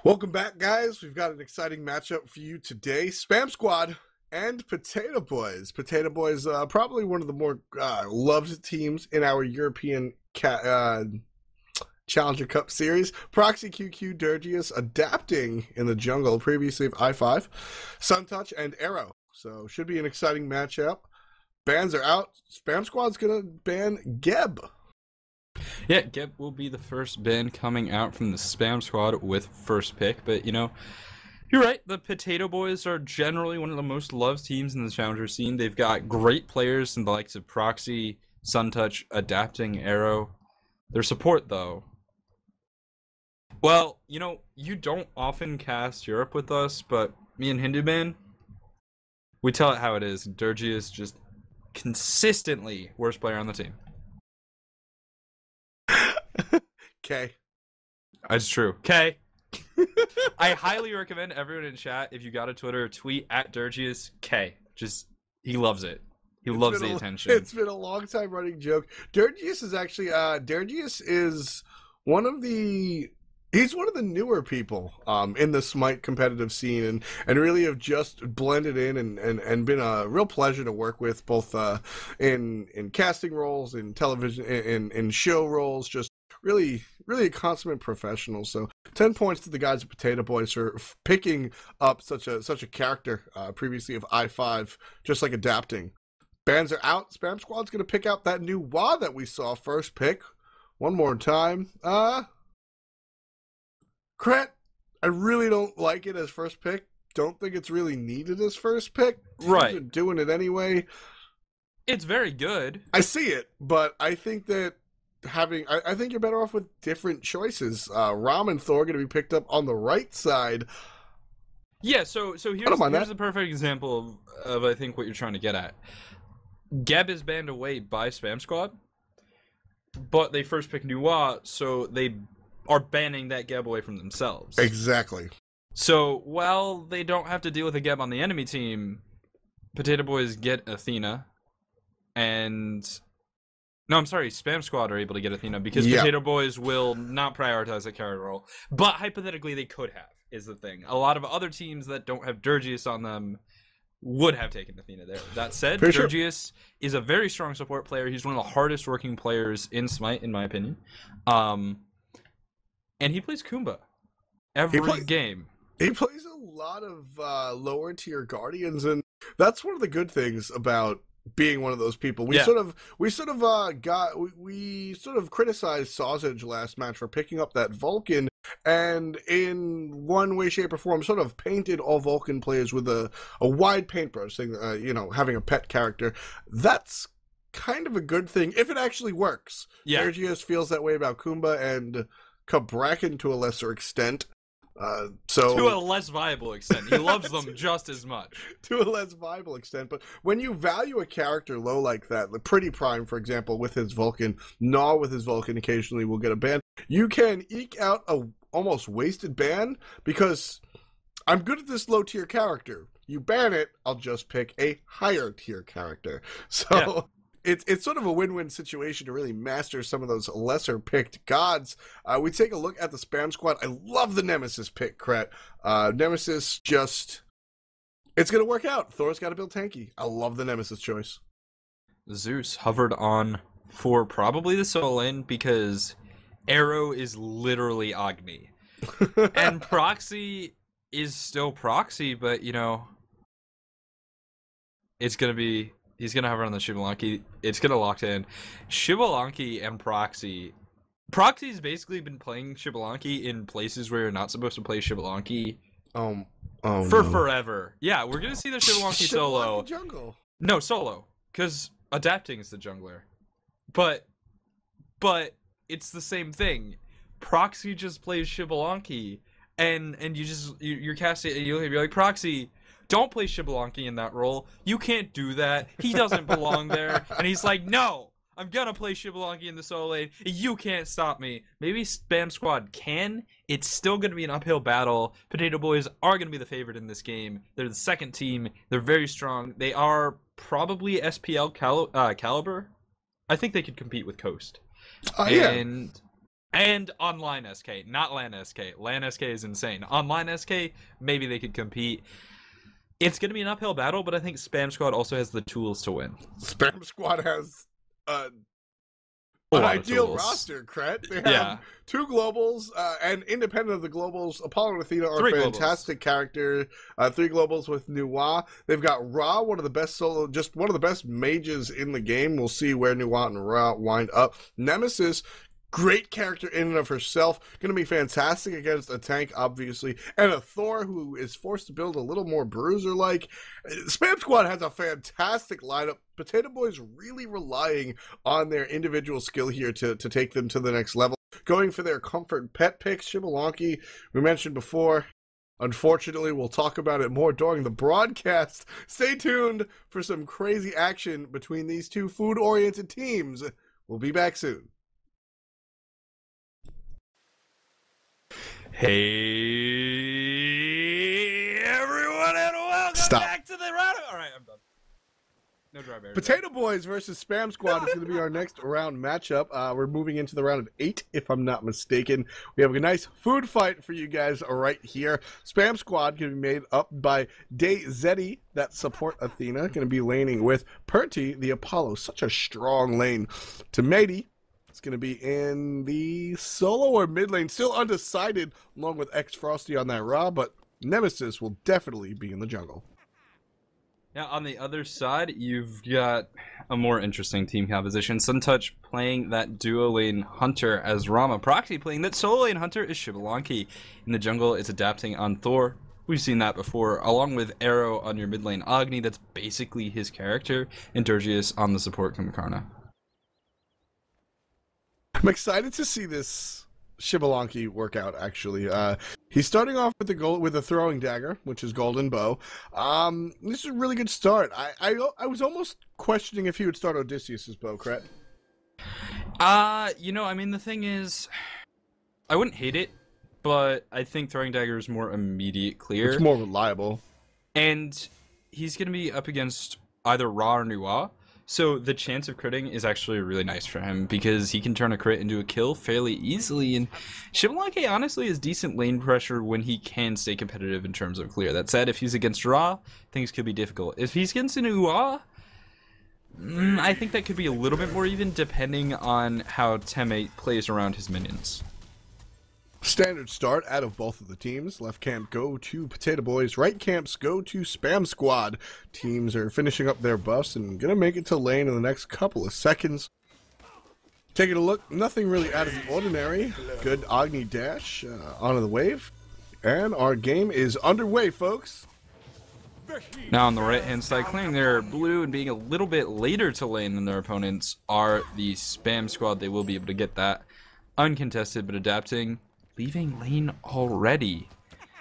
Welcome back, guys. We've got an exciting matchup for you today. Spam Squad and Potato Boys. Potato Boys, probably one of the more loved teams in our European Challenger Cup series. Proxy QQ Dirgius adapting in the jungle, previously of i5, Suntouch, and Arrow. So should be an exciting matchup. Bans are out. Spam Squad's gonna ban Geb. Yeah, Geb will be the first ban coming out from the Spam Squad with first pick, but you know, you're right, the Potato Boys are generally one of the most loved teams in the Challenger scene. They've got great players in the likes of Proxy, Suntouch, Adapting, Arrow. Their support, though, well, you know, you don't often cast Europe with us, but me and Hindu Man, we tell it how it is. Dirgy is just consistently worst player on the team. Okay. That's true. Okay. I highly recommend everyone in chat, if you got a Twitter, tweet at Dirgius K. Just, he loves it. He loves the attention. It's been a long time running joke. Dirgius is actually, Dirgius is one of the, he's one of the newer people in the Smite competitive scene and really have just blended in and been a real pleasure to work with, both in casting roles, in television, in show roles, just really a consummate professional. So 10 points to the guys at Potato Boys for picking up such a character previously of i5, just like adapting. Bans are out. Spam Squad's gonna pick out that new WA that we saw first pick one more time. Kret, I really don't like it as first pick. Don't think it's really needed as first pick. Right. Teams are doing it anyway. It's very good. I see it, but I think that I think you're better off with different choices. Ram and Thor are going to be picked up on the right side. Yeah, so here's the perfect example of I think what you're trying to get at. Geb is banned away by Spam Squad, but they first pick Nuwa, so they are banning that Geb away from themselves. Exactly. So while they don't have to deal with a Geb on the enemy team, Potato Boys get Athena, and no, I'm sorry, Spam Squad are able to get Athena because Potato Boys will not prioritize a carry role. But hypothetically, they could have, is the thing. A lot of other teams that don't have Dirgius on them would have taken Athena there. That said, Dirgius is a very strong support player. He's one of the hardest working players in Smite, in my opinion. And he plays Kumba every game. He plays a lot of lower tier Guardians, and that's one of the good things about being one of those people. We sort of criticized Sausage last match for picking up that Vulcan, and in one way, shape, or form, sort of painted all Vulcan players with a wide paintbrush, saying, you know, having a pet character. That's kind of a good thing if it actually works. Yeah. Sergius feels that way about Kumba and Kabrakan to a lesser extent. So to a less viable extent. He loves them just as much. To a less viable extent. But when you value a character low like that, the Pretty Prime, for example, with his Vulcan, Gnaw with his Vulcan occasionally will get a ban, you can eke out a almost wasted ban because I'm good at this low tier character. You ban it, I'll just pick a higher tier character. So it's sort of a win-win situation to really master some of those lesser picked gods. We take a look at the Spam Squad. I love the Nemesis pick, Kret. Nemesis just, it's going to work out. Thor's got to build tanky. I love the Nemesis choice. Zeus hovered on for probably the solo lane because Arrow is literally Agni. And Proxy is still Proxy, but you know, it's going to be, he's going to hover on the Shibalanki. It's going to lock in. Shibalanki and Proxy. Proxy's basically been playing Shibalanki in places where you're not supposed to play Shibalanki for forever. Yeah, we're going to see the Shibalanki solo. Jungle. No, solo. Because Adapting is the jungler. But it's the same thing. Proxy just plays Shibalanki. And you're casting, you're like, Proxy, don't play Shibalanki in that role. You can't do that. He doesn't belong there. And he's like, no, I'm gonna play Shibalanki in the solo lane. You can't stop me. Maybe Spam Squad can. It's still gonna be an uphill battle. Potato Boys are gonna be the favorite in this game. They're the second team. They're very strong. They are probably SPL caliber. I think they could compete with Coast. And And online SK, not LAN SK. LAN SK is insane. Online SK, maybe they could compete. It's going to be an uphill battle, but I think Spam Squad also has the tools to win. Spam Squad has an ideal roster, Cret. They have 2 globals, and independent of the globals, Apollo and Athena are 3 fantastic characters. 3 globals with Nuwa. They've got Ra, one of the best solo, just one of the best mages in the game. We'll see where Nuwa and Ra wind up. Nemesis, great character in and of herself. Going to be fantastic against a tank, obviously. And a Thor who is forced to build a little more bruiser-like. Spam Squad has a fantastic lineup. Potato Boys really relying on their individual skill here to take them to the next level. Going for their comfort pet picks. Shibalonki, we mentioned before. Unfortunately, we'll talk about it more during the broadcast. Stay tuned for some crazy action between these 2 food-oriented teams. We'll be back soon. Hey, everyone, and welcome back to the round. All right, I'm done. No dry bear. Potato Boys versus Spam Squad is going to be our next round matchup. We're moving into the round of 8, if I'm not mistaken. We have a nice food fight for you guys right here. Spam Squad going to be made up by DayZetti, that support Athena, going to be laning with Perty, the Apollo. Such a strong lane. Tomati, it's going to be in the solo or mid lane, still undecided, along with X Frosty on that Ra, but Nemesis will definitely be in the jungle. Now, on the other side, you've got a more interesting team composition. Suntouch playing that duo lane Hunter as Rama. Proxy playing that solo lane Hunter is Shibalonki. In the jungle, it's adapting on Thor. We've seen that before, along with Arrow on your mid lane Agni. That's basically his character. And Durgius on the support Kumakarna. I'm excited to see this Shibalonki workout, actually. He's starting off with a throwing dagger, which is golden bow. This is a really good start. I was almost questioning if he would start Odysseus's bow, correct? You know, I mean, the thing is, I wouldn't hate it, but I think throwing dagger is more immediate clear. It's more reliable. And he's going to be up against either Ra or Nuwa. So the chance of critting is actually really nice for him because he can turn a crit into a kill fairly easily. And Shibalonki honestly is decent lane pressure when he can stay competitive in terms of clear. That said, if he's against Ra, things could be difficult. If he's against an Nuwa, I think that could be a little bit more even depending on how Temate plays around his minions. Standard start out of both of the teams. Left camp go to Potato Boys. Right camps go to Spam Squad. Teams are finishing up their buffs and gonna make it to lane in the next couple of seconds. Taking a look, nothing really out of the ordinary. Good Agni dash onto the wave. And our game is underway, folks. Now on the right hand side, clearing their blue and being a little bit later to lane than their opponents are the Spam Squad. They will be able to get that uncontested, but adapting. Leaving lane already.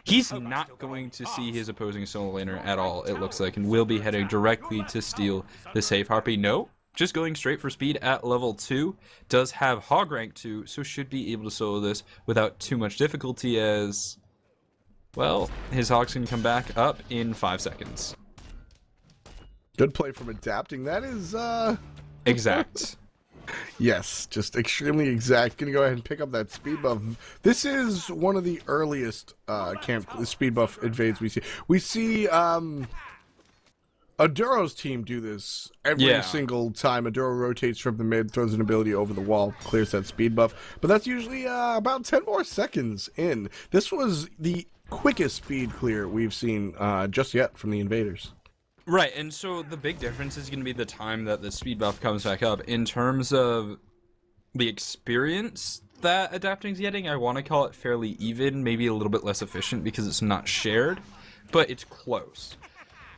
He's not going to see his opposing solo laner at all, it looks like, and will be heading directly to steal the safe. Harpy, no, just going straight for speed at level 2. Does have Hog rank 2, so should be able to solo this without too much difficulty as, well, his Hogs can come back up in 5 seconds. Good play from adapting. That is, exact. Yes, just extremely exact. Gonna go ahead and pick up that speed buff. This is one of the earliest camp speed buff invades we see. We see Aduro's team do this every single time. Aduro rotates from the mid, throws an ability over the wall, clears that speed buff. But that's usually about 10 more seconds in. This was the quickest speed clear we've seen just yet from the invaders. Right, and so the big difference is going to be the time that the speed buff comes back up. In terms of the experience that Adapting's getting, I want to call it fairly even, maybe a little bit less efficient because it's not shared, but it's close.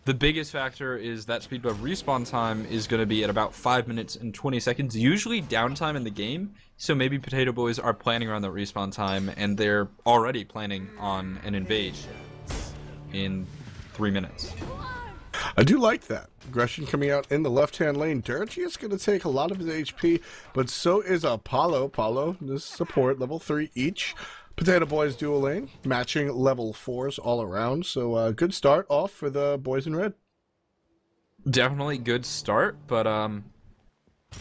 The biggest factor is that speed buff respawn time is going to be at about 5 minutes and 20 seconds, usually downtime in the game, so maybe Potato Boys are planning around that respawn time, and they're already planning on an invade in 3 minutes. I do like that. Aggression coming out in the left-hand lane. Dirty is going to take a lot of his HP, but so is Apollo. Apollo, this support, level 3 each. Potato Boys dual lane, matching level 4s all around. So good start off for the boys in red. Definitely good start, but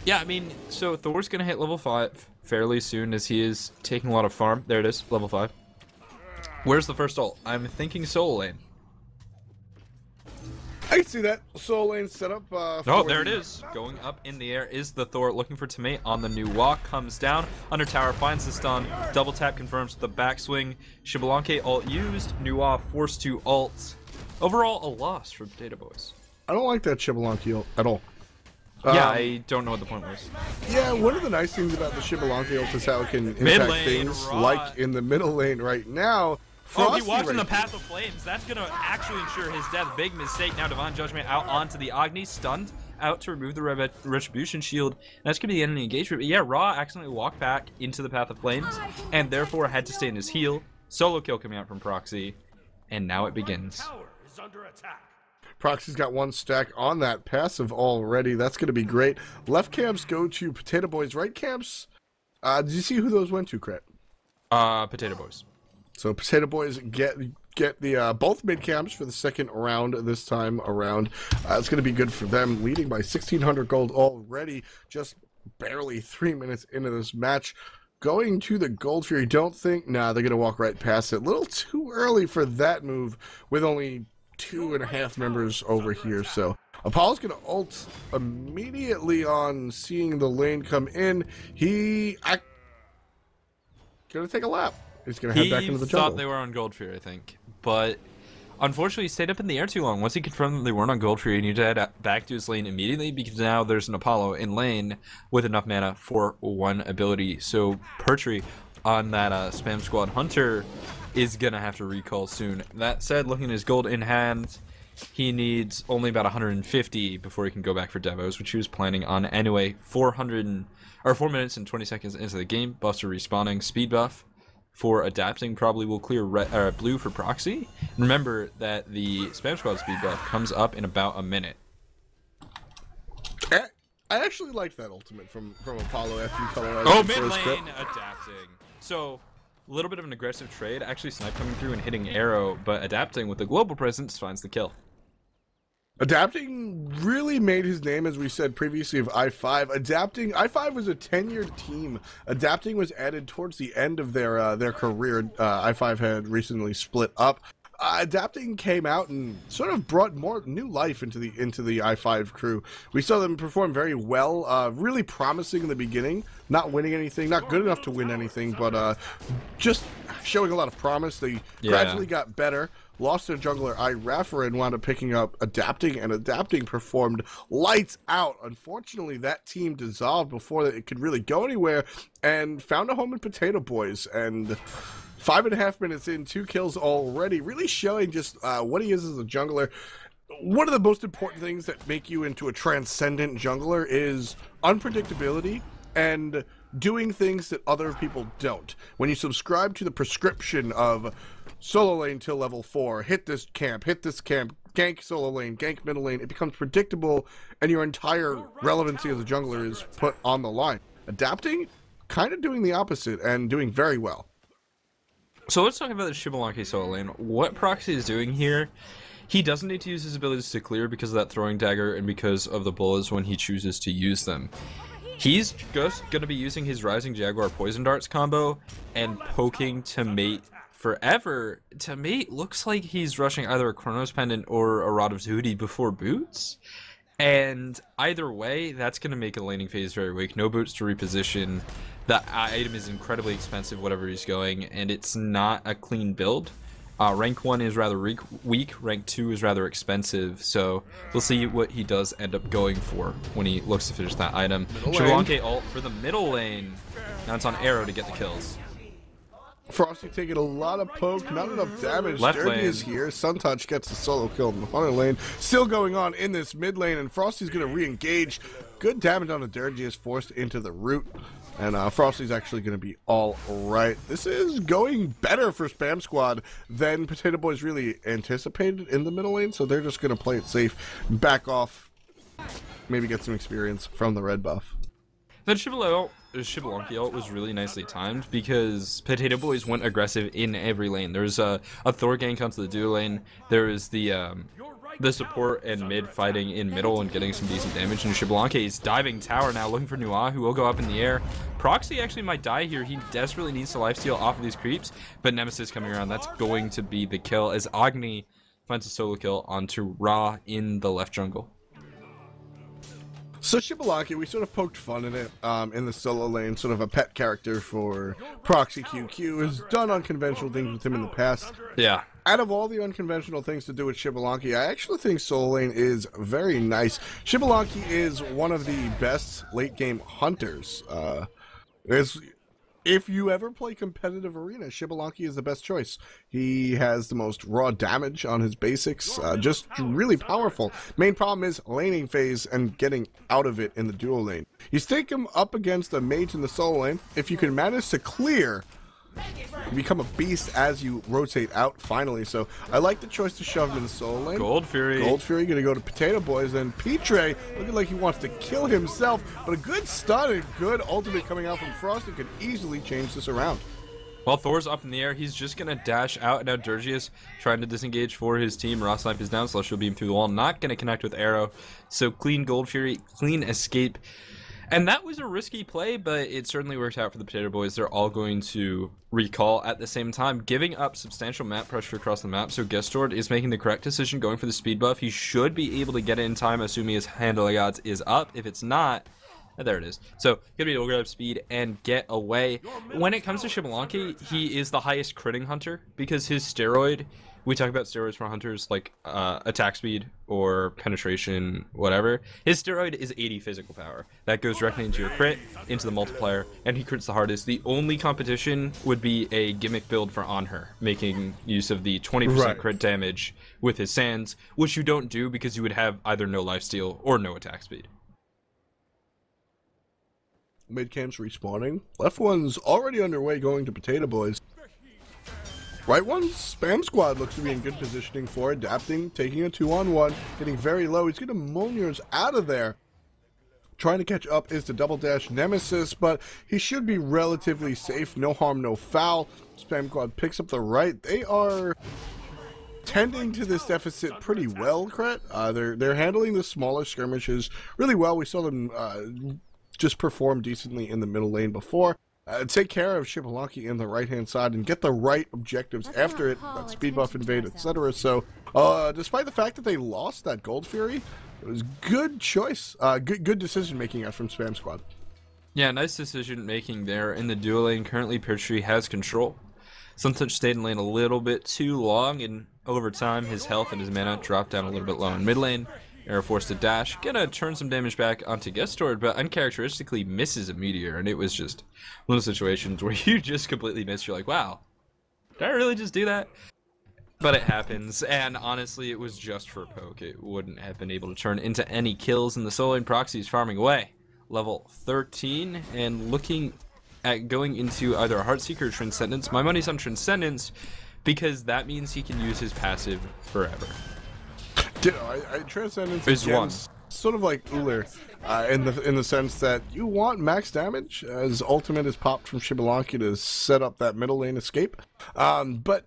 yeah, I mean, so Thor's going to hit level 5 fairly soon as he is taking a lot of farm. There it is, level 5. Where's the first ult? I'm thinking solo lane. I can see that. Solo lane set up. Oh, there it is. Going up in the air is the Thor, looking for Tomate on the new walk. Comes down. Under tower, finds the stun. Double tap confirms the backswing. Shibalanke ult used. Nuwa forced to ult. Overall, a loss for Potato Boys. I don't like that Shibalanke ult at all. Yeah, I don't know what the point was. Yeah, one of the nice things about the Shibalanke ult is how it can Mid impact lane, things right. like in the middle lane right now. Oh, he walked in the right path of flames. That's going to actually ensure his death. Big mistake. Now Divine Judgment out onto the Agni. Stunned out to remove the Retribution Shield. And that's going to be the enemy engagement. But yeah, Raw accidentally walked back into the path of flames and therefore had to stay in his heal. Solo kill coming out from Proxy. And now it begins. Proxy's got 1 stack on that passive already. That's going to be great. Left camps go to Potato Boys. Right camps, did you see who those went to, Cret? Potato Boys. So Potato Boys get the both mid camps for the second round this time around. It's going to be good for them, leading by 1,600 gold already. Just barely 3 minutes into this match. Going to the Gold Fury, don't think, nah, they're going to walk right past it. A little too early for that move with only 2.5 members over here. So Apollo's going to ult immediately on seeing the lane come in. Going to take a lap. He's going to head back into the jungle. He thought they were on Gold Fury, I think. But unfortunately, he stayed up in the air too long. Once he confirmed that they weren't on Gold Fury, he needed to head back to his lane immediately because now there's an Apollo in lane with enough mana for 1 ability. So Pertry on that Spam Squad Hunter is going to have to recall soon. That said, looking at his gold in hand, he needs only about 150 before he can go back for Devos, which he was planning on anyway. 4 minutes and 20 seconds into the game. Buffs are respawning. Speed buff for adapting probably will clear blue for Proxy. Remember that the Spam Squad speed buff comes up in about a minute. I actually like that ultimate from Apollo after you colorize Oh, mid lane adapting. So, a little bit of an aggressive trade. Actually, Snipe coming through and hitting arrow, but adapting with the global presence finds the kill. Adapting really made his name, as we said previously, of i5. i5 was a tenured team. Adapting was added towards the end of their career. i5 had recently split up. Adapting came out and sort of brought more new life into the i5 crew. We saw them perform very well, really promising in the beginning, not winning anything, not good enough to win anything, but just showing a lot of promise. They gradually got better. Lost their jungler iRaffer and wound up picking up Adapting, and Adapting performed lights out. Unfortunately, that team dissolved before it could really go anywhere and found a home in Potato Boys. And 5.5 minutes in, 2 kills already, really showing just what he is as a jungler. One of the most important things that make you into a transcendent jungler is unpredictability and doing things that other people don't. When you subscribe to the prescription of solo lane till level 4, hit this camp, gank solo lane, gank middle lane, it becomes predictable and your entire relevancy as a jungler is put on the line. Adapting, kind of doing the opposite and doing very well. So let's talk about the Shibalanke solo lane. What Proxy is doing here, he doesn't need to use his abilities to clear because of that throwing dagger and because of the bullets when he chooses to use them. He's just going to be using his Rising Jaguar Poison Darts combo and poking Tomate forever. Tomate looks like he's rushing either a Chronos Pendant or a Rod of Tahuti before boots. And either way, that's going to make a laning phase very weak. No boots to reposition. The item is incredibly expensive, whatever he's going, and it's not a clean build. Rank 1 is rather weak, rank 2 is rather expensive, so we'll see what he does end up going for when he looks to finish that item. Shibalanke ult for the middle lane. Now it's on arrow to get the kills. Frosty taking a lot of poke, not enough damage. Left Dirty lane is here. Suntouch gets the solo kill in the front lane. Still going on in this mid lane, and Frosty's going to re-engage. Good damage on the Dirty is forced into the root. And Frosty's actually going to be all right. This is going better for Spam Squad than Potato Boys really anticipated in the middle lane, so they're just going to play it safe, back off, maybe get some experience from the red buff. That Shibalanke ult was really nicely timed because Potato Boys went aggressive in every lane. There's a Thor gank onto the duo lane. There is the the support and mid fighting in middle and getting some decent damage. And Xbalanque is diving tower now, looking for Nua, who will go up in the air. Proxy actually might die here. He desperately needs to lifesteal off of these creeps, but Nemesis coming around, that's going to be the kill as Agni finds a solo kill onto Ra in the left jungle. So Xbalanque, we sort of poked fun at it in the solo lane, sort of a pet character for Proxy QQ, has done unconventional things with him in the past. Yeah. Out of all the unconventional things to do with Xbalanque, I actually think solo lane is very nice. Xbalanque is one of the best late game hunters. If you ever play competitive arena, Xbalanque is the best choice. He has the most raw damage on his basics, just really powerful. Main problem is laning phase and getting out of it in the dual lane. You stick him up against a mage in the solo lane. If you can manage to clear, you become a beast as you rotate out finally. So I like the choice to shove him in the solo lane. Gold Fury gonna go to Potato Boys, and Pitre looking like he wants to kill himself, but a good stun and good ultimate coming out from Frosty could easily change this around. While Thor's up in the air, he's just gonna dash out, and now Dirgius trying to disengage for his team. Ross Snipe is down, Celestial Beam through the wall, not gonna connect with Arrow. So clean Gold Fury, clean escape. And that was a risky play, but it certainly worked out for the Potato Boys. They're all going to recall at the same time, giving up substantial map pressure across the map. So Gestord is making the correct decision, going for the speed buff. He should be able to get it in time, assuming his handling odds is up. If it's not, there it is. So gonna be able to grab speed and get away. When it comes to Xbalanque, he is the highest critting hunter because his steroid. We talk about steroids for hunters like attack speed or penetration, whatever. His steroid is 80 physical power. That goes directly into your crit, into the multiplier, and he crits the hardest. The only competition would be a gimmick build for On Her, making use of the 20% crit damage with his sands, which you don't do because you would have either no lifesteal or no attack speed. Mid camp's respawning. Left one's already underway going to Potato Boys. Right one's Spam Squad looks to be in good positioning for adapting, taking a 2-on-1, getting very low. He's gonna Moniers out of there. Trying to catch up is the double dash Nemesis, but he should be relatively safe. No harm, no foul. Spam Squad picks up the right. They are tending to this deficit pretty well, Kret. They're handling the smaller skirmishes really well. We saw them just perform decently in the middle lane before. Take care of Xbalanque in the right-hand side and get the right objectives after it, that speed buff, invade, etc. So, despite the fact that they lost that Gold Fury, it was good choice, good decision-making out from Spam Squad. Yeah, nice decision-making there in the dual lane. Currently, Pertree has control. Suntouch stayed in lane a little bit too long, and over time, his health and his mana dropped down a little bit low in mid lane. Arrow forced to dash, gonna turn some damage back onto Gestord, but uncharacteristically misses a meteor, and it was just one of those situations where you just completely miss. You're like, wow, did I really just do that? But it happens, and honestly, it was just for a poke. It wouldn't have been able to turn into any kills, and the solo lane proxy is farming away. Level 13, and looking at going into either a Heartseeker or Transcendence. My money's on Transcendence, because that means he can use his passive forever. Transcendence is one. Sort of like Uller, in the sense that you want max damage, as ultimate is popped from Xbalanque to set up that middle lane escape. But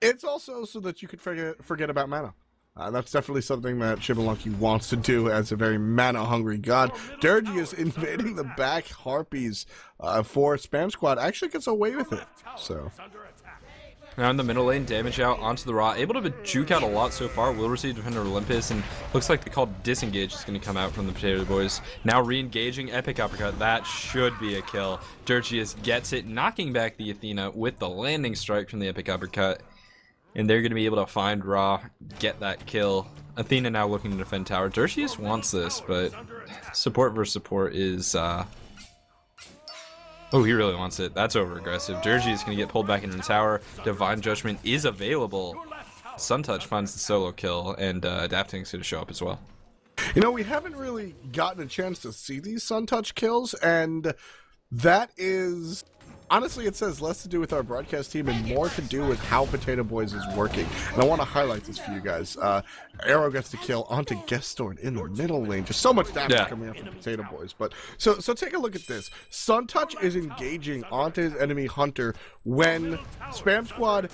it's also so that you could forget about mana. That's definitely something that Xbalanque wants to do as a very mana-hungry god. Dirgy is invading the back Harpies for Spam Squad. Actually gets away with it. So. Now in the middle lane, damage out onto the Ra. Able to juke out a lot so far. Will receive Defender Olympus, and looks like the call Disengage is going to come out from the Potato Boys. Now re-engaging Epic Uppercut. That should be a kill. Dirgius gets it, knocking back the Athena with the landing strike from the Epic Uppercut. And they're going to be able to find Ra, get that kill. Athena now looking to defend tower. Dirgius wants this, but support versus support is... Oh, he really wants it. That's over-aggressive. Dirgy is going to get pulled back into the tower. Divine Judgment is available. Suntouch finds the solo kill, and Adapting is going to show up as well. You know, we haven't really gotten a chance to see these Suntouch kills, and that is... Honestly, it says less to do with our broadcast team and more to do with how Potato Boys is working. And I want to highlight this for you guys. Arrow gets the kill onto Gestord in the middle lane. Just so much damage coming out from Potato Boys. But so take a look at this. Suntouch is engaging onto his enemy Hunter when Spam Squad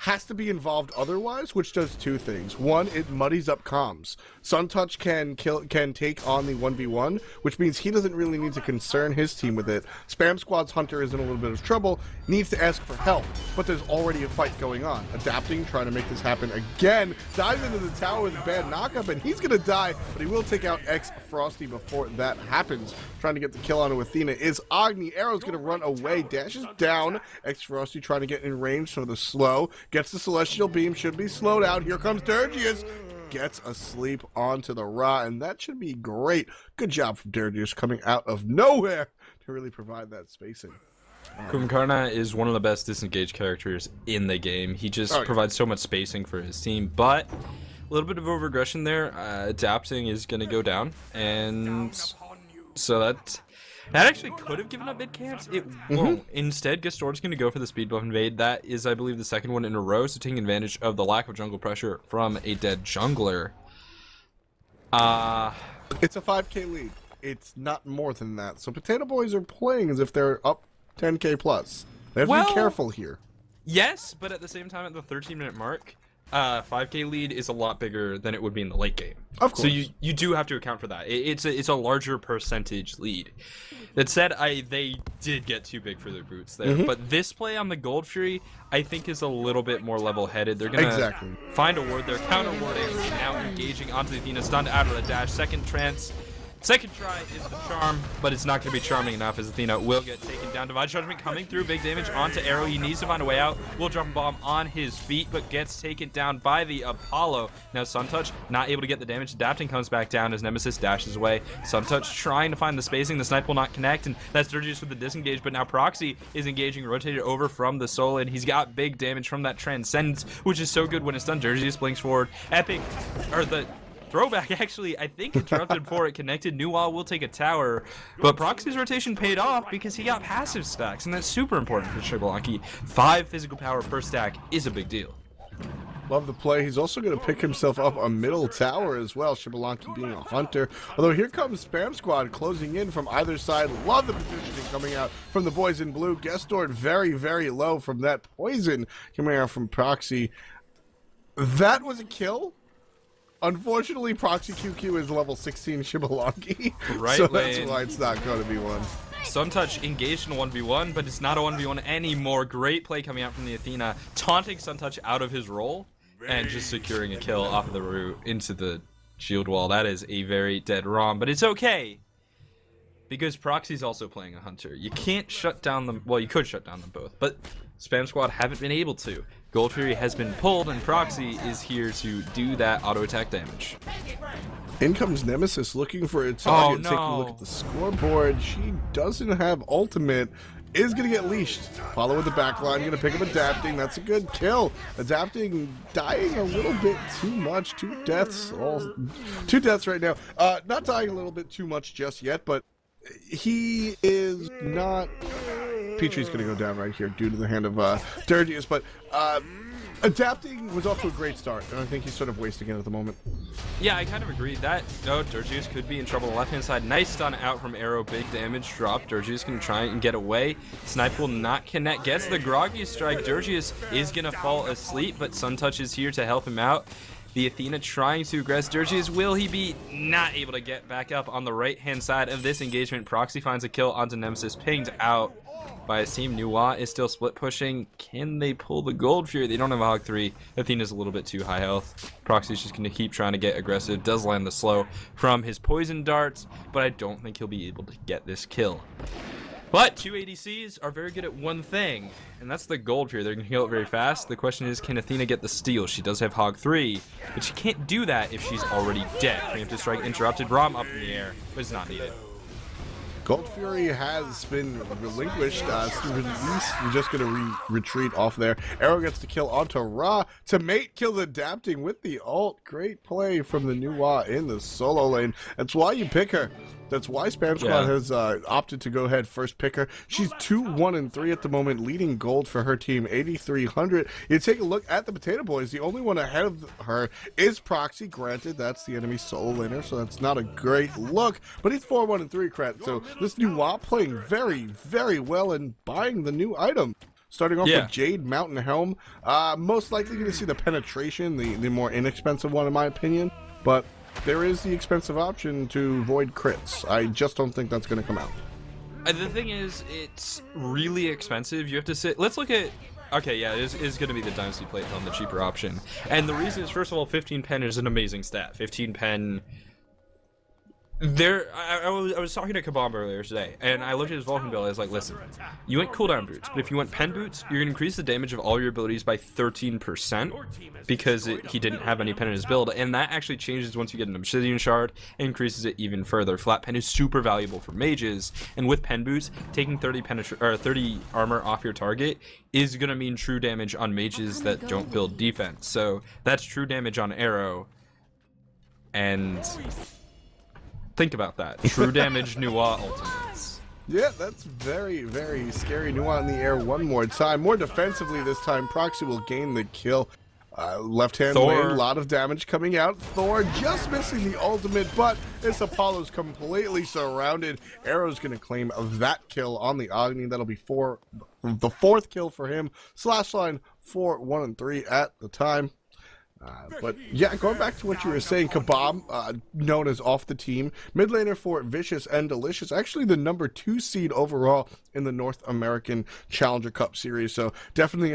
has to be involved otherwise, which does two things. One, it muddies up comms. Suntouch can take on the 1v1, which means he doesn't really need to concern his team with it. Spam Squad's Hunter is in a little bit of trouble, needs to ask for help, but there's already a fight going on. Adapting, trying to make this happen again, dives into the tower with a bad knockup, and he's gonna die, but he will take out X Frosty before that happens. Trying to get the kill onto Athena is Agni. Arrow's gonna run away, dashes down. X Frosty trying to get in range for the slow. Gets the Celestial Beam, should be slowed out. Here comes Dirgius. Gets a sleep onto the Ra, and that should be great. Good job from Dirgius coming out of nowhere to really provide that spacing. Kumkarna is one of the best disengaged characters in the game. He just provides so much spacing for his team, but a little bit of overaggression there. Adapting is going to go down, and so that actually could have given up mid camps. It won't. Instead, Gastor's going to go for the speed buff invade. That is, I believe, the second one in a row, so taking advantage of the lack of jungle pressure from a dead jungler. It's a 5k lead. It's not more than that. So Potato Boys are playing as if they're up 10k plus. They have to be careful here. Yes, but at the same time, at the 13-minute mark, 5k lead is a lot bigger than it would be in the late game. Of course. So you do have to account for that. It's a larger percentage lead. That said, they did get too big for their boots there. But this play on the Gold Fury, I think, is a little bit more level-headed. They're gonna find a ward. They're counter-warding, now engaging onto the Athena, stunned out of the dash. Second trance. Second try is the charm, but it's not going to be charming enough as Athena will get taken down. Divine Judgment coming through, big damage onto Arrow. He needs to find a way out. Will drop a bomb on his feet, but gets taken down by the Apollo. Now Suntouch not able to get the damage. Adapting comes back down as Nemesis dashes away. Suntouch trying to find the spacing. The snipe will not connect, and that's Dirgius with the disengage, but now Proxy is engaging, rotated over from the Soul, and he's got big damage from that Transcendence, which is so good when it's done. Dirgius blinks forward. Epic, or the throwback, actually, I think, interrupted before it connected. Nuwa will take a tower, but Proxy's rotation paid off because he got passive stacks, and that's super important for Shibalanki. 5 physical power per stack is a big deal. Love the play. He's also going to pick himself up a middle tower as well, Shibalanki being a hunter. Although here comes Spam Squad closing in from either side. Love the positioning coming out from the boys in blue. Gestored very, very low from that poison coming out from Proxy. That was a kill. Unfortunately, Proxy QQ is level 16 Shibalanki, right, so that's why it's not going to be one. Suntouch engaged in a 1v1, but it's not a 1v1 anymore. Great play coming out from the Athena, taunting Suntouch out of his role and just securing a kill off of the root into the shield wall. That is a very dead ROM, but it's okay because Proxy's also playing a hunter. You can't shut down them. Well, you could shut down them both, but Spam Squad haven't been able to. Gold Fury has been pulled, and Proxy is here to do that auto attack damage. In comes Nemesis looking for a target. Oh, no. Taking a look at the scoreboard. She doesn't have ultimate. Is going to get leashed. Follow with the backline. Going to pick up Adapting. That's a good kill. Adapting dying a little bit too much. 2 deaths. 2 deaths right now. Not dying a little bit too much just yet, but he is not... Petrie's going to go down right here due to the hand of Dirgius, but Adapting was off to a great start, and I think he's sort of wasting it at the moment. Yeah, I kind of agree. Dirgius could be in trouble on the left-hand side. Nice stun out from Arrow, big damage drop. Dirgius can try and get away. Snipe will not connect. Gets the groggy strike. Dirgius is going to fall asleep, but Suntouch is here to help him out. The Athena trying to aggress Dirgius. Will he be not able to get back up on the right-hand side of this engagement? Proxy finds a kill onto Nemesis, pinged out by his team. Nuwa is still split pushing. Can they pull the Gold Fury? They don't have a Hog 3. Athena's a little bit too high health. Proxy's just going to keep trying to get aggressive. Does land the slow from his poison darts, but I don't think he'll be able to get this kill. But 2 ADCs are very good at one thing, and that's the Gold Fury. They're going to heal it very fast. The question is, can Athena get the steal? She does have Hog 3, but she can't do that if she's already dead. Preemptive strike interrupted. Rom up in the air, but it's not needed. Gold Fury has been relinquished. We're just going to retreat off there. Arrow gets the kill onto Ra. To mate kills Adapting with the ult. Great play from the Nuwa in the solo lane. That's why you pick her. That's why Spam Squad has opted to go ahead first pick her. She's 2-1-3 at the moment, leading gold for her team, 8,300. You take a look at the Potato Boys. The only one ahead of her is Proxy. Granted, that's the enemy solo laner, so that's not a great look. But he's 4-1-3 crat. So this new WAP playing very, very well and buying the new item. Starting off Yeah. with Jade Mountain Helm. Most likely going to see the penetration, the more inexpensive one in my opinion. But there is the expensive option to void crits. I just don't think that's going to come out. The thing is, it's really expensive. You have to sit. Let's look at. Okay, yeah, it is going to be the Dynasty Plate Helm, the cheaper option. And the reason is, first of all, 15 pen is an amazing stat. 15 pen. I was talking to Kabam earlier today, and I looked at his Vulcan build. I was like, listen, you went cooldown boots, but if you went pen boots, you're going to increase the damage of all your abilities by 13% because he didn't have any pen in his build, and that actually changes once you get an Obsidian Shard and increases it even further. Flat pen is super valuable for mages, and with pen boots, taking 30 armor off your target is going to mean true damage on mages that don't build defense. So that's true damage on arrow, and think about that. True damage Nuwa ultimates. Yeah, that's very, very scary. Nuwa in the air one more time. More defensively this time. Proxy will gain the kill. Left-hand lane, a lot of damage coming out. Thor just missing the ultimate, but this Apollo's completely surrounded. Arrow's going to claim that kill on the Agni. That'll be the fourth kill for him. Slash line 4, 1, and 3 at the time. But yeah, going back to what you were saying, Kabam, known as off the team, mid laner for Vicious and Delicious, actually the number 2 seed overall in the North American Challenger Cup series. So definitely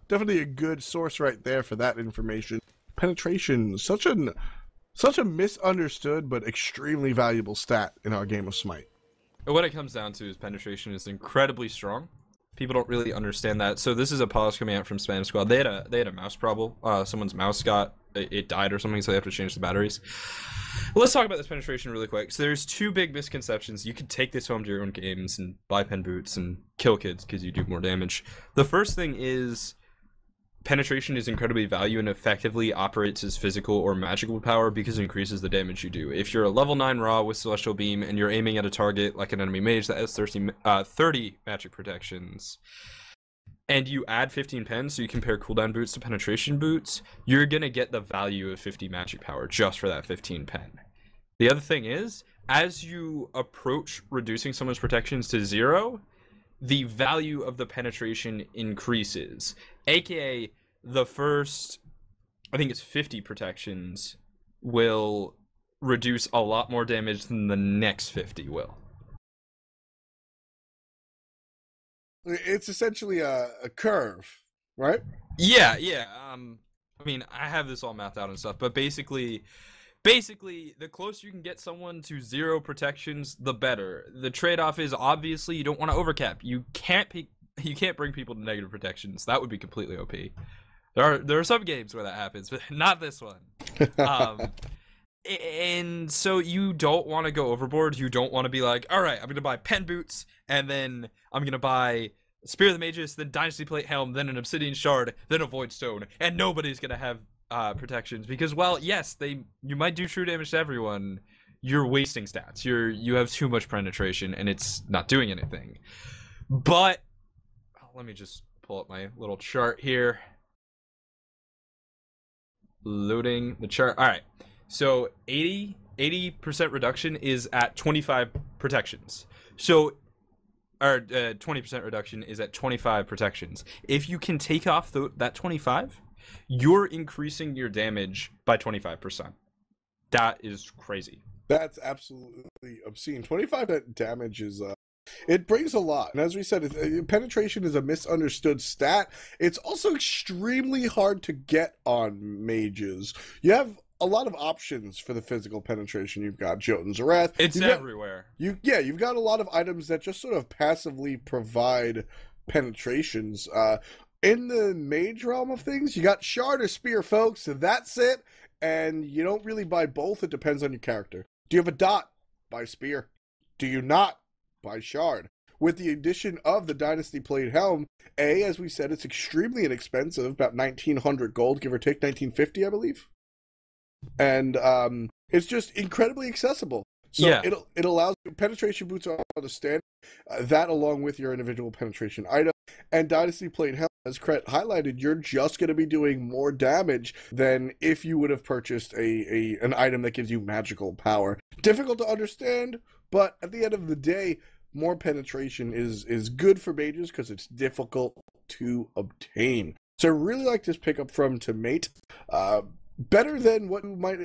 definitely a good source right there for that information. Penetration, such a misunderstood but extremely valuable stat in our game of Smite. What it comes down to is penetration is incredibly strong. People don't really understand that. So this is a pause coming out from Spanish Squad. They had a mouse problem. Someone's mouse it died or something, so they have to change the batteries. Let's talk about this penetration really quick. So there's 2 big misconceptions. You could take this home to your own games and buy pen boots and kill kids because you do more damage. The first thing is penetration is incredibly valuable and effectively operates as physical or magical power because it increases the damage you do. If you're a level 9 Raw with Celestial Beam and you're aiming at a target like an enemy mage that has 30 magic protections, and you add 15 pens, so you compare cooldown boots to penetration boots, you're going to get the value of 50 magic power just for that 15 pen. The other thing is, as you approach reducing someone's protections to 0, the value of the penetration increases, aka the first, I think it's 50 protections will reduce a lot more damage than the next 50 will. It's essentially a curve, right? Yeah. I mean, I have this all mapped out and stuff, but basically, the closer you can get someone to 0 protections, the better. The trade-off is obviously you don't want to overcap. You can't bring people to negative protections. That would be completely OP. There are some games where that happens, but not this one. And so you don't want to go overboard. You don't want to be like, all right, I'm going to buy pen boots, and then I'm going to buy Spear of the Magus, then Dynasty Plate Helm, then an Obsidian Shard, then a Void Stone, and nobody's going to have protections, because while yes, you might do true damage to everyone, you're wasting stats. You have too much penetration, and it's not doing anything. But let me just pull up my little chart here. Loading the chart. All right, so 80% reduction is at 25 protections. So, or 20% reduction is at 25 protections. If you can take off that 25. You're increasing your damage by 25%. That is crazy. That's absolutely obscene. 25% damage is it brings a lot. And as we said, penetration is a misunderstood stat. It's also extremely hard to get on mages. You have a lot of options for the physical penetration. You've got Jotun's Wrath. It's everywhere. You've got a lot of items that just sort of passively provide penetrations. In the mage realm of things, you got Shard or Spear, folks. That's it. And you don't really buy both. It depends on your character. Do you have a dot? Buy Spear. Do you not? Buy Shard. With the addition of the Dynasty Plate Helm, as we said, it's extremely inexpensive, about 1,900 gold, give or take, 1,950, I believe. And it's just incredibly accessible. So yeah. It allows penetration boots on the stand, that along with your individual penetration item. And Dynasty Plate Helm, as Kret highlighted, you're just going to be doing more damage than if you would have purchased an item that gives you magical power. Difficult to understand, but at the end of the day, more penetration is good for mages because it's difficult to obtain. So I really like this pickup from Tomate. Better than what you might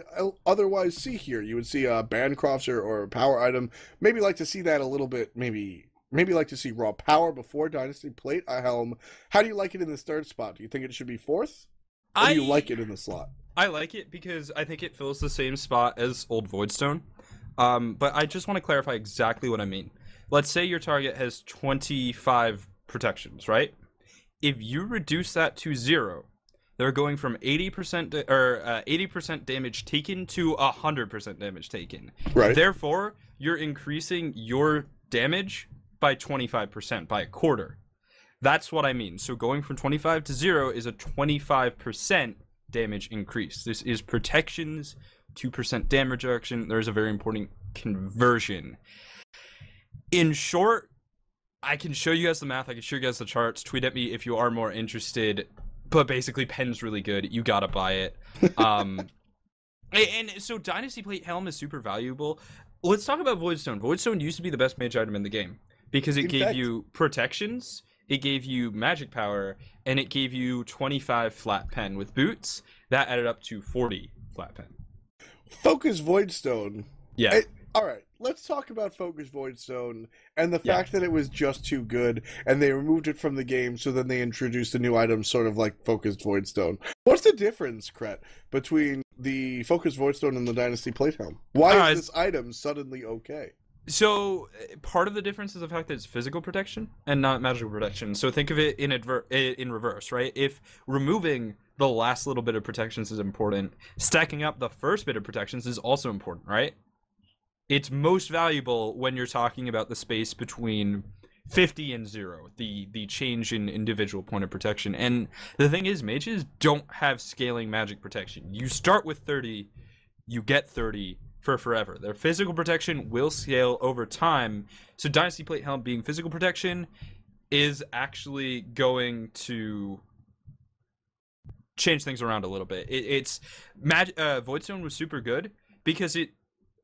otherwise see here. You would see a Bancrofts or a power item. Maybe like to see that a little bit. Maybe like to see raw power before Dynasty Plate a helm. How do you like it in this third spot? Do you think it should be fourth? Or do you like it in the slot? I like it because I think it fills the same spot as Old Voidstone. But I just want to clarify exactly what I mean. Let's say your target has 25 protections, right? If you reduce that to 0, they're going from 80% damage taken to 100% damage taken. Right. Therefore, you're increasing your damage by 25%, by a quarter. That's what I mean. So going from 25 to 0 is a 25% damage increase. This is protections, 2% damage reduction. There's a very important conversion. In short, I can show you guys the math. I can show you guys the charts. Tweet at me if you are more interested. But basically, Pen's really good. You gotta buy it. And so Dynasty Plate Helm is super valuable. Let's talk about Voidstone. Voidstone used to be the best mage item in the game because it gave you protections, it gave you magic power, and it gave you 25 flat pen. With boots, that added up to 40 flat pen. Focus Voidstone. Yeah. All right, let's talk about Focus Voidstone and the fact that it was just too good, and they removed it from the game, so then they introduced a new item sort of like Focused Voidstone. What's the difference, Kret, between the Focused Voidstone and the Dynasty Plate Helm? Why is this item suddenly okay? So, part of the difference is the fact that it's physical protection and not magical protection. So think of it in reverse, right? If removing the last little bit of protections is important, stacking up the first bit of protections is also important, right? It's most valuable when you're talking about the space between 50 and 0, the change in individual point of protection. And the thing is, mages don't have scaling magic protection. You start with 30, you get 30 for forever. Their physical protection will scale over time. So Dynasty Plate Helm being physical protection is actually going to change things around a little bit. Voidstone was super good because it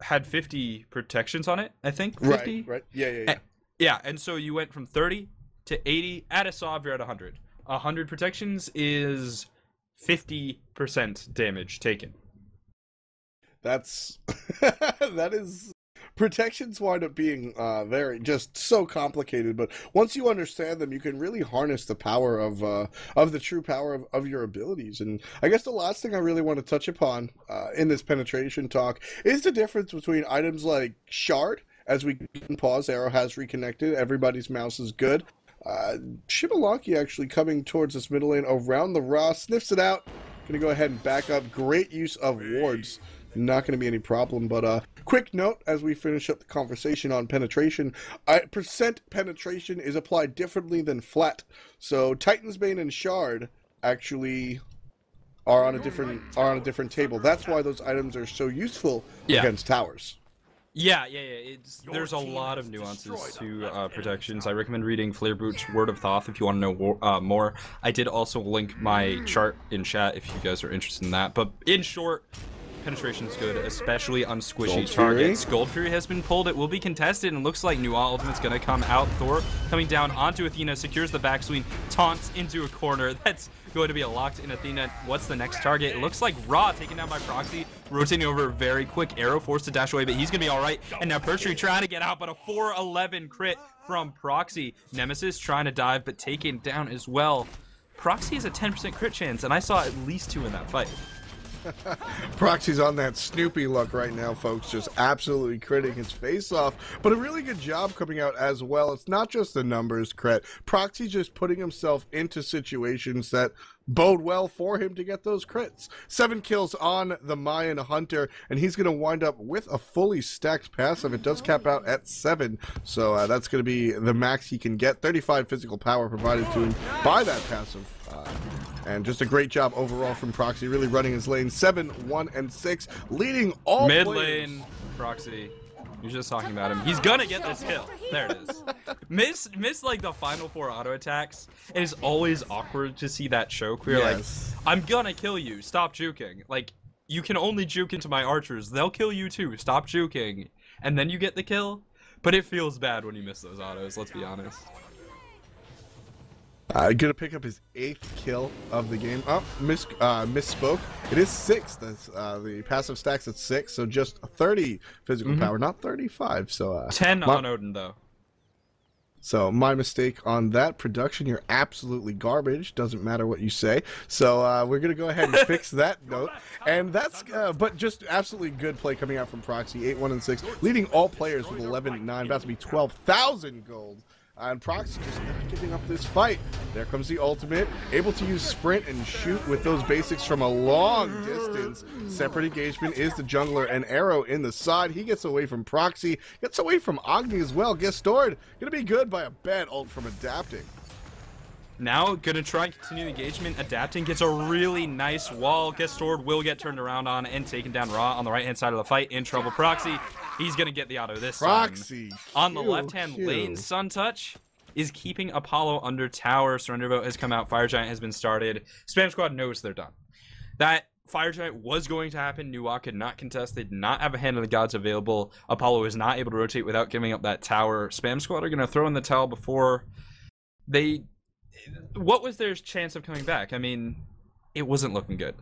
had 50 protections on it, I think. 50? Right. Yeah. And so you went from 30 to 80. At a Sov, you're at 100. 100 protections is 50% damage taken. That is... Protections wind up being very just so complicated, but once you understand them, you can really harness the power of the true power of your abilities. And I guess the last thing I really want to touch upon in this penetration talk is the difference between items like Shard. As we can pause, Arrow has reconnected. Everybody's mouse is good. Shibalaki actually coming towards this middle lane around the Ra, sniffs it out. Gonna go ahead and back up. Great use of wards. Not going to be any problem, but quick note as we finish up the conversation on penetration. Percent penetration is applied differently than flat. So Titan's Bane and Shard actually are on a different table. That's why those items are so useful against towers. Yeah. There's a lot of nuances to protections. I recommend reading Flairboot's Word of Thoth if you want to know more. I did also link my chart in chat if you guys are interested in that. But in short, penetration is good, especially on squishy targets. Gold Fury has been pulled. It will be contested, and looks like Nuwa Ultimate's going to come out. Thor coming down onto Athena, secures the backswing, taunts into a corner. That's going to be a locked-in Athena. What's the next target? It looks like Ra taken down by Proxy, rotating over very quick. Arrow forced to dash away, but he's going to be all right. And now Perchery trying to get out, but a 411 crit from Proxy. Nemesis trying to dive, but taken down as well. Proxy has a 10% crit chance, and I saw at least 2 in that fight. Proxy's on that Snoopy look right now, folks, just absolutely critting his face off, but a really good job coming out as well. It's not just the numbers, Kret. Proxy's just putting himself into situations that bode well for him to get those crits. 7 kills on the Mayan Hunter, and he's going to wind up with a fully stacked passive. It does cap out at 7, so that's going to be the max he can get. 35 physical power provided to him by that passive. And just a great job overall from Proxy, really running his lane. 7, 1, and 6, leading all mid players. lane. Proxy, you're just talking about him. He's gonna get this kill. There it is. Miss like the final 4 auto attacks. It is always awkward to see that choke. We're like, I'm gonna kill you. Stop juking. Like, you can only juke into my archers. They'll kill you too. Stop juking. And then you get the kill. But it feels bad when you miss those autos, let's be honest. Gonna pick up his 8th kill of the game. Oh, misspoke. It is 6. That's the passive stacks at 6, so just 30 physical power, not 35. So 10 on Odin though. So my mistake on that. Production, you're absolutely garbage. Doesn't matter what you say. So we're gonna go ahead and fix that note. And that's but just absolutely good play coming out from Proxy. 8-1 and 6, leading all players with 11-9, about to be 12,000 gold. And Proxy just not giving up this fight. There comes the ultimate, able to use sprint and shoot with those basics from a long distance. Separate engagement is the jungler, and arrow in the side. He gets away from Proxy, gets away from Agni as well. Gets stored. Gonna be good by a bad ult from adapting. Now gonna try and continue the engagement. Adapting gets a really nice wall. Gets stored, will get turned around on and taken down raw on the right hand side of the fight. In trouble, Proxy. He's gonna get the auto this Proxy, time. On the left hand lane, Sun Touch is keeping Apollo under tower. Surrender vote has come out. Fire Giant has been started. Spam Squad knows they're done. That Fire Giant was going to happen. Nuwa could not contest. They did not have a Hand of the Gods available. Apollo is not able to rotate without giving up that tower. Spam Squad are gonna throw in the towel before they. What was their chance of coming back? I mean, it wasn't looking good.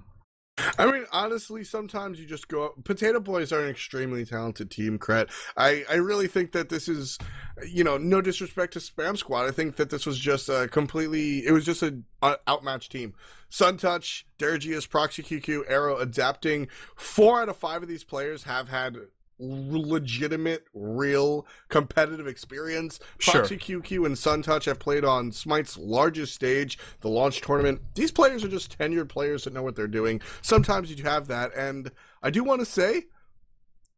I mean, honestly, sometimes you just go up. Potato Boys are an extremely talented team, Kret. I really think that this is, you know, no disrespect to Spam Squad. I think that this was just a completely, it was just an outmatched team. Sun Touch, Dergius, Proxy QQ, Arrow adapting. 4 out of 5 of these players have had legitimate, real competitive experience. Proxy QQ and Sun Touch have played on Smite's largest stage, the launch tournament. These players are just tenured players that know what they're doing. Sometimes you have that, and I do want to say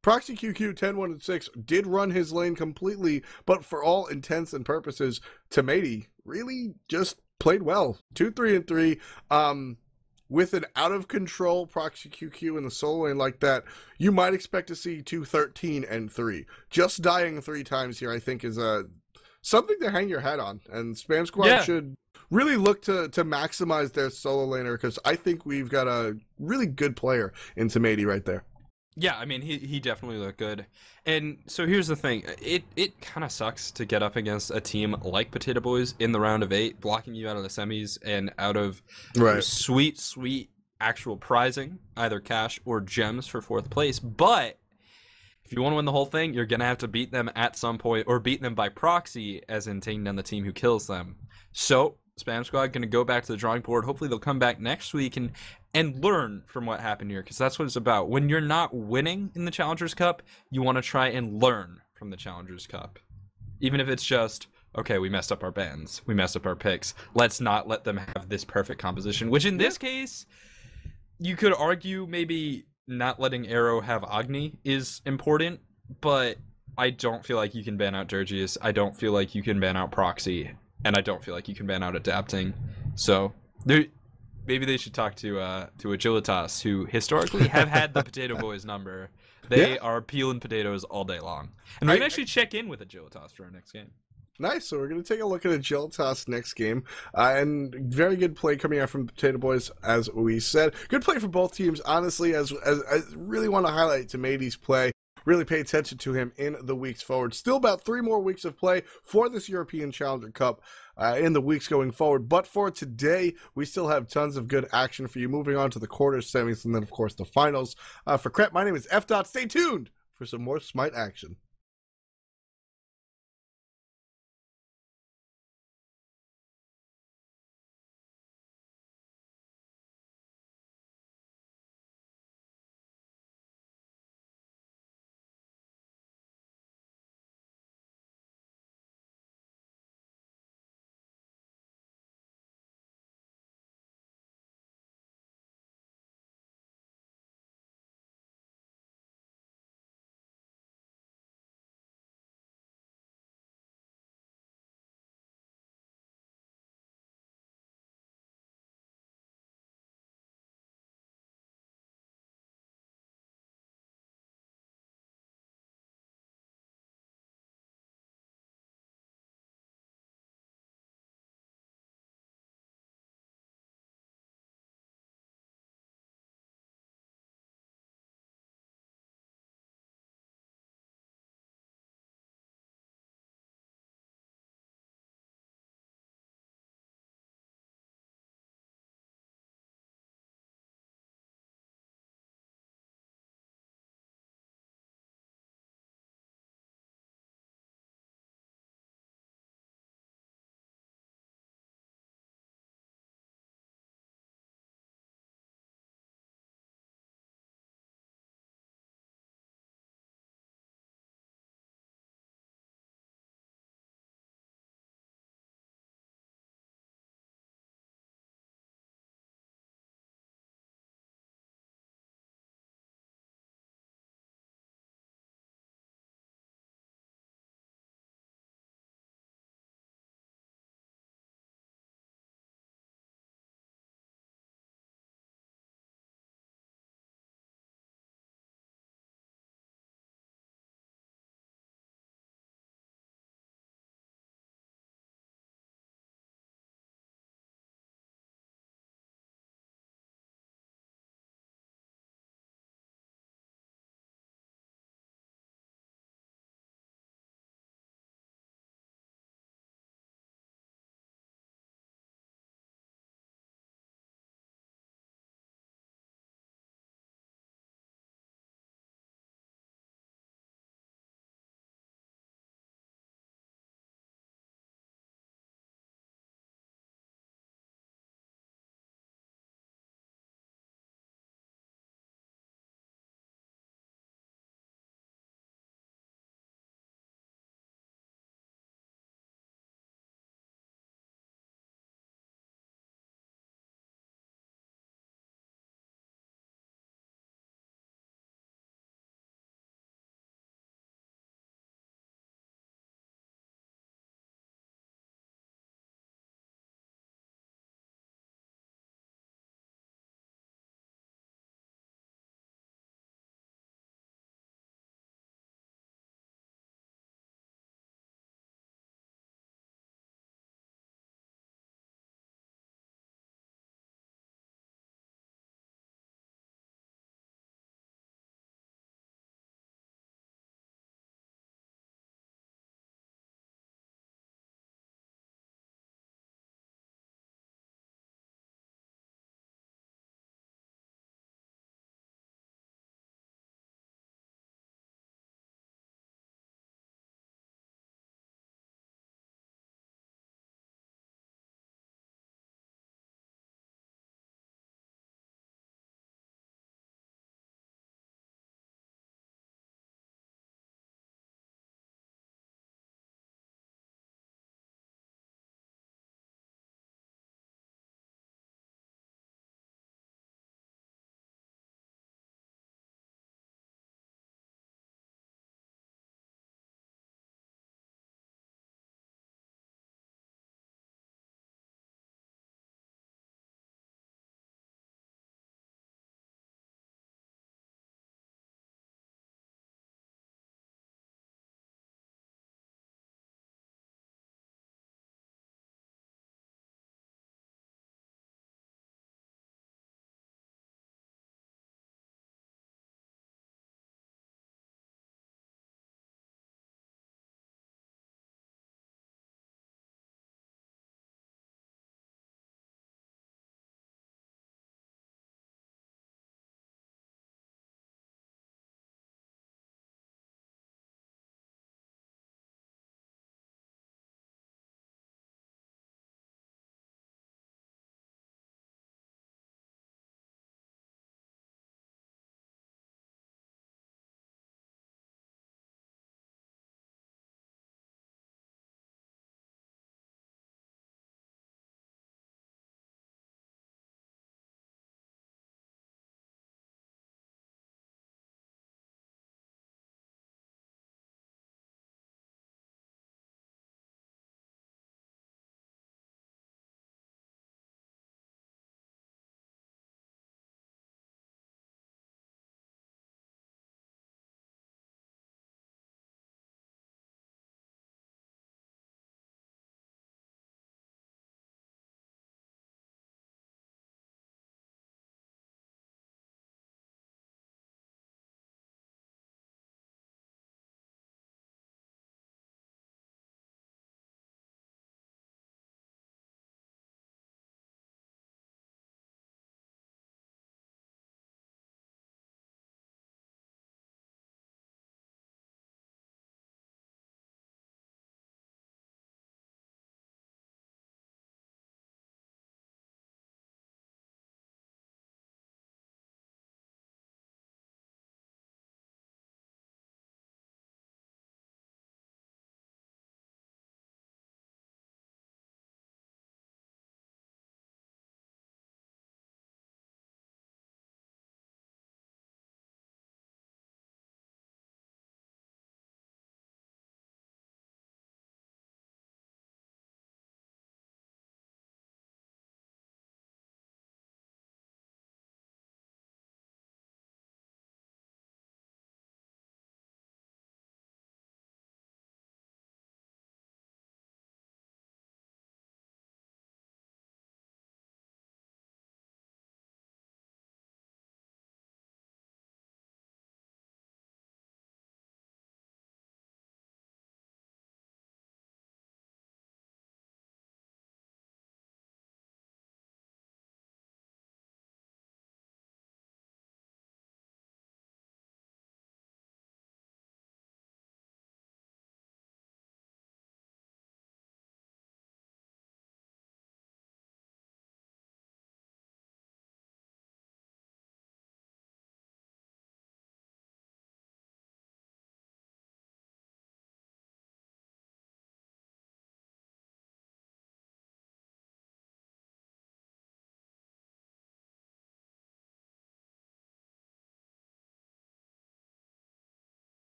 Proxy QQ 10-1 and 6 did run his lane completely, but for all intents and purposes, Tomati really just played well. 2-3 and 3. With an out-of-control Proxy QQ in the solo lane like that, you might expect to see 2-13 and 3. Just dying 3 times here, I think, is something to hang your hat on. And Spam Squad should really look to maximize their solo laner, because I think we've got a really good player in Tomati right there. Yeah, I mean, he definitely looked good. And so here's the thing. It kind of sucks to get up against a team like Potato Boys in the round of 8, blocking you out of the semis and out of sweet, sweet actual prizing, either cash or gems for 4th place. But if you want to win the whole thing, you're going to have to beat them at some point, or beat them by proxy, as in taking down the team who kills them. So Spam Squad going to go back to the drawing board. Hopefully they'll come back next week and learn from what happened here, because that's what it's about. When you're not winning in the Challengers Cup, you want to try and learn from the Challengers Cup. Even if it's just, okay, we messed up our bans, we messed up our picks, let's not let them have this perfect composition, which in this case, you could argue maybe not letting Arrow have Agni is important, but I don't feel like you can ban out Dergius, I don't feel like you can ban out Proxy, and I don't feel like you can ban out Adapting. So maybe they should talk to Agilitas, who historically have had the Potato Boys number. They are peeling potatoes all day long. And we can actually check in with Agilitas for our next game. Nice. So we're going to take a look at Agilitas next game. And very good play coming out from Potato Boys, as we said. Good play for both teams, honestly, as I really want to highlight Tomati's play. Really pay attention to him in the weeks forward. Still about 3 more weeks of play for this European Challenger Cup in the weeks going forward. But for today, we still have tons of good action for you. Moving on to the quarters, semis, and then, of course, the finals. For Kret, my name is F. Stay tuned for some more Smite action.